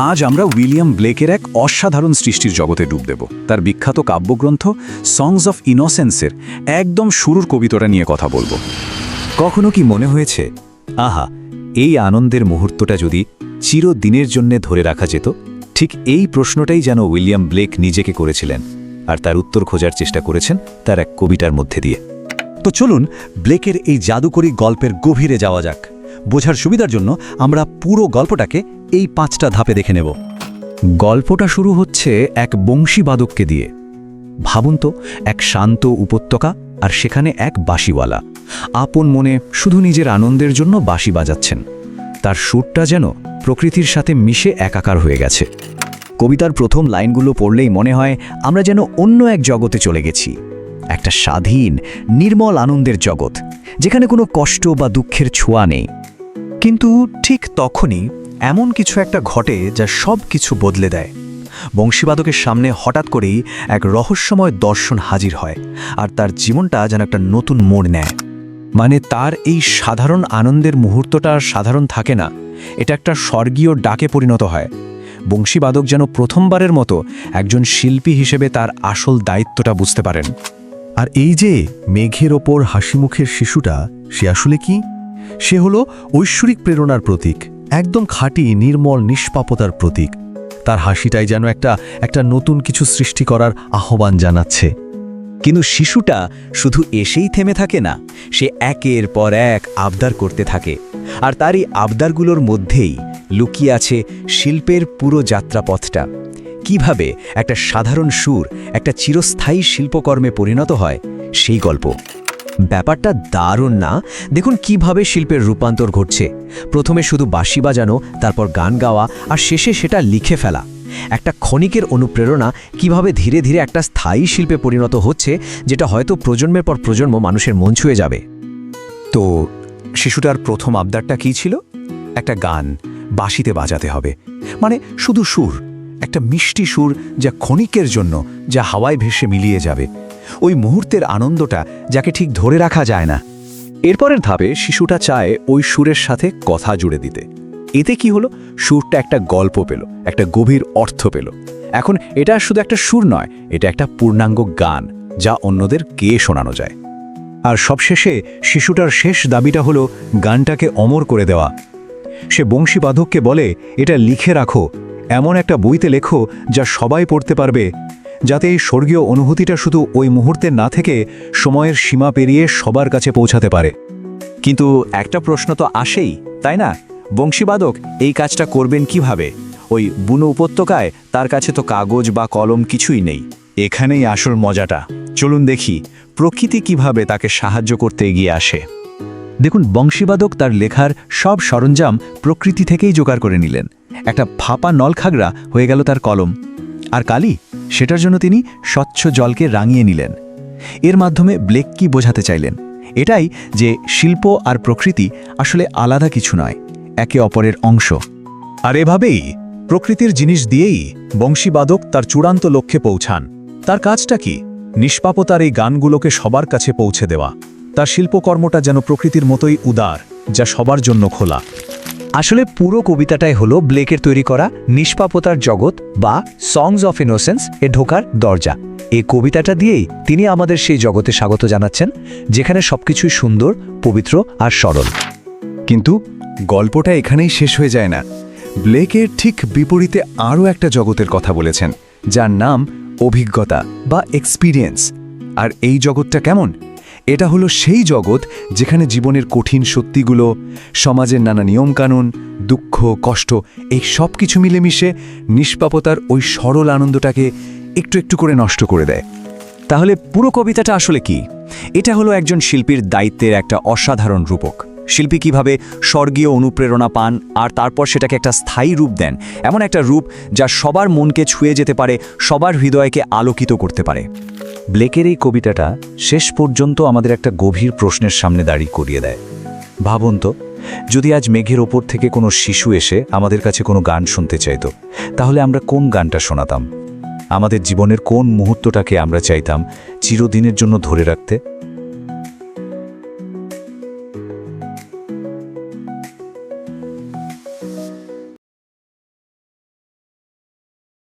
আজ আমরা উইলিয়াম ব্লেকের এক অসাধারণ সৃষ্টির জগতে ডুব দেব। তার বিখ্যাত কাব্যগ্রন্থ সংস অফ ইনোসেন্সের একদম শুরুর কবিতাটা নিয়ে কথা বলবো। কখনো কি মনে হয়েছে, আহা, এই আনন্দের মুহূর্তটা যদি চিরদিনের জন্যে ধরে রাখা যেত? ঠিক এই প্রশ্নটাই যেন উইলিয়াম ব্লেক নিজেকে করেছিলেন, আর তার উত্তর খোঁজার চেষ্টা করেছেন তার এক কবিতার মধ্যে দিয়ে। তো চলুন ব্লেকের এই জাদুকরী গল্পের গভীরে যাওয়া যাক। বোঝার সুবিধার জন্য আমরা পুরো গল্পটাকে এই 5টা ধাপে দেখে নেব। গল্পটা শুরু হচ্ছে এক বংশীবাদককে দিয়ে। ভাবুন তো, এক শান্ত উপত্যকা, আর সেখানে এক বাঁশিওয়ালা আপন মনে শুধু নিজের আনন্দের জন্য বাঁশি বাজাচ্ছেন। তার সুরটা যেন প্রকৃতির সাথে মিশে একাকার হয়ে গেছে। কবিতার প্রথম লাইনগুলো পড়লেই মনে হয় আমরা যেন অন্য এক জগতে চলে গেছি, একটা স্বাধীন নির্মল আনন্দের জগৎ, যেখানে কোনো কষ্ট বা দুঃখের ছোঁয়া নেই। কিন্তু ঠিক তখনই এমন কিছু একটা ঘটে যা সব কিছু বদলে দেয়। বংশীবাদকের সামনে হঠাৎ করেই এক রহস্যময় দর্শন হাজির হয়, আর তার জীবনটা যেন একটা নতুন মোড় নেয়। মানে তার এই সাধারণ আনন্দের মুহূর্তটা আর সাধারণ থাকে না, এটা একটা স্বর্গীয় ডাকে পরিণত হয়। বংশীবাদক যেন প্রথমবারের মতো একজন শিল্পী হিসেবে তার আসল দায়িত্বটা বুঝতে পারেন। আর এই যে মেঘের ওপর হাসিমুখের শিশুটা, সে আসলে কি? সে হলো ঐশ্বরিক প্রেরণার প্রতীক, একদম খাঁটি নির্মল নিষ্পাপতার প্রতীক। তার হাসিটাই যেন একটা নতুন কিছু সৃষ্টি করার আহ্বান জানাচ্ছে। কিন্তু শিশুটা শুধু এসেই থেমে থাকে না, সে একের পর এক আবদার করতে থাকে। আর তার এই আবদারগুলোর মধ্যেই লুকিয়ে আছে শিল্পের পুরো যাত্রাপথটা। কিভাবে একটা সাধারণ সুর একটা চিরস্থায়ী শিল্পকর্মে পরিণত হয়, সেই গল্প। ব্যাপারটা দারুণ না? দেখুন কিভাবে শিল্পের রূপান্তর ঘটছে। প্রথমে শুধু বাঁশি বাজানো, তারপর গান গাওয়া, আর শেষে সেটা লিখে ফেলা। একটা ক্ষণিকের অনুপ্রেরণা কিভাবে ধীরে ধীরে একটা স্থায়ী শিল্পে পরিণত হচ্ছে, যেটা হয়তো প্রজন্মের পর প্রজন্ম মানুষের মন ছুঁয়ে যাবে। তো শিশুটার প্রথম আবদারটা কী ছিল? একটা গান বাঁশিতে বাজাতে হবে, মানে শুধু সুর, একটা মিষ্টি সুর যা ক্ষণিকের জন্য, যা হাওয়ায় ভেসে মিলিয়ে যাবে। ওই মুহূর্তের আনন্দটা যাকে ঠিক ধরে রাখা যায় না। এরপরের ধাপে শিশুটা চায় ওই সুরের সাথে কথা জুড়ে দিতে। এতে কি হলো? সুরটা একটা গল্প পেল, একটা গভীর অর্থ পেল। এখন এটা শুধু একটা সুর নয়, এটা একটা পূর্ণাঙ্গ গান, যা অন্যদের গেয়ে শোনানো যায়। আর সবশেষে শিশুটার শেষ দাবিটা হলো গানটাকে অমর করে দেওয়া। সে বংশীবাদককে বলে, এটা লিখে রাখো, এমন একটা বইতে লেখো যা সবাই পড়তে পারবে, যাতে এই স্বর্গীয় অনুভূতিটা শুধু ওই মুহূর্তে না থেকে সময়ের সীমা পেরিয়ে সবার কাছে পৌঁছাতে পারে। কিন্তু একটা প্রশ্ন তো আসেই, তাই না? বংশীবাদক এই কাজটা করবেন কিভাবে? ওই বুনো উপত্যকায় তার কাছে তো কাগজ বা কলম কিছুই নেই। এখানেই আসল মজাটা। চলুন দেখি প্রকৃতি কিভাবে তাকে সাহায্য করতে এগিয়ে আসে। দেখুন, বংশীবাদক তার লেখার সব সরঞ্জাম প্রকৃতি থেকেই জোগাড় করে নিলেন। একটা ফাঁপা নলখাগড়া হয়ে গেল তার কলম, আর কালি, সেটার জন্য তিনি স্বচ্ছ জলকে রাঙিয়ে নিলেন। এর মাধ্যমে ব্লেক কি বোঝাতে চাইলেন? এটাই যে শিল্প আর প্রকৃতি আসলে আলাদা কিছু নয়, একে অপরের অংশ। আর এভাবেই প্রকৃতির জিনিস দিয়েই বংশীবাদক তার চূড়ান্ত লক্ষ্যে পৌঁছান। তার কাজটা কি? নিষ্পাপতার এই গানগুলোকে সবার কাছে পৌঁছে দেওয়া। তার শিল্পকর্মটা যেন প্রকৃতির মতোই উদার, যা সবার জন্য খোলা। আসলে পুরো কবিতাটাই হলো ব্লেকের তৈরি করা নিষ্পাপতার জগৎ বা সংস অফ ইনোসেন্স এ ঢোকার দরজা। এই কবিতাটা দিয়েই তিনি আমাদের সেই জগতে স্বাগত জানাচ্ছেন, যেখানে সবকিছুই সুন্দর, পবিত্র আর সরল। কিন্তু গল্পটা এখানেই শেষ হয়ে যায় না। ব্লেকের ঠিক বিপরীতে আরও একটা জগতের কথা বলেছেন, যার নাম অভিজ্ঞতা বা এক্সপিরিয়েন্স। আর এই জগৎটা কেমন? এটা হলো সেই জগৎ যেখানে জীবনের কঠিন সত্যিগুলো, সমাজের নানা নিয়মকানুন, দুঃখ, কষ্ট, এই সব কিছু মিলেমিশে নিষ্পাপতার ওই সরল আনন্দটাকে একটু একটু করে নষ্ট করে দেয়। তাহলে পুরো কবিতাটা আসলে কি? এটা হলো একজন শিল্পীর দায়িত্বের একটা অসাধারণ রূপক। শিল্পী কিভাবে স্বর্গীয় অনুপ্রেরণা পান আর তারপর সেটাকে একটা স্থায়ী রূপ দেন, এমন একটা রূপ যা সবার মনকে ছুঁয়ে যেতে পারে, সবার হৃদয়কে আলোকিত করতে পারে। ব্লেকের এই কবিতাটা শেষ পর্যন্ত আমাদের একটা গভীর প্রশ্নের সামনে দাঁড়িয়ে করিয়ে দেয়। ভাবুন তো, যদি আজ মেঘের ওপর থেকে কোনো শিশু এসে আমাদের কাছে কোনো গান শুনতে চাইতো, তাহলে আমরা কোন গানটা শোনাতাম? আমাদের জীবনের কোন মুহূর্তটাকে আমরা চাইতাম চিরদিনের জন্য ধরে রাখতে?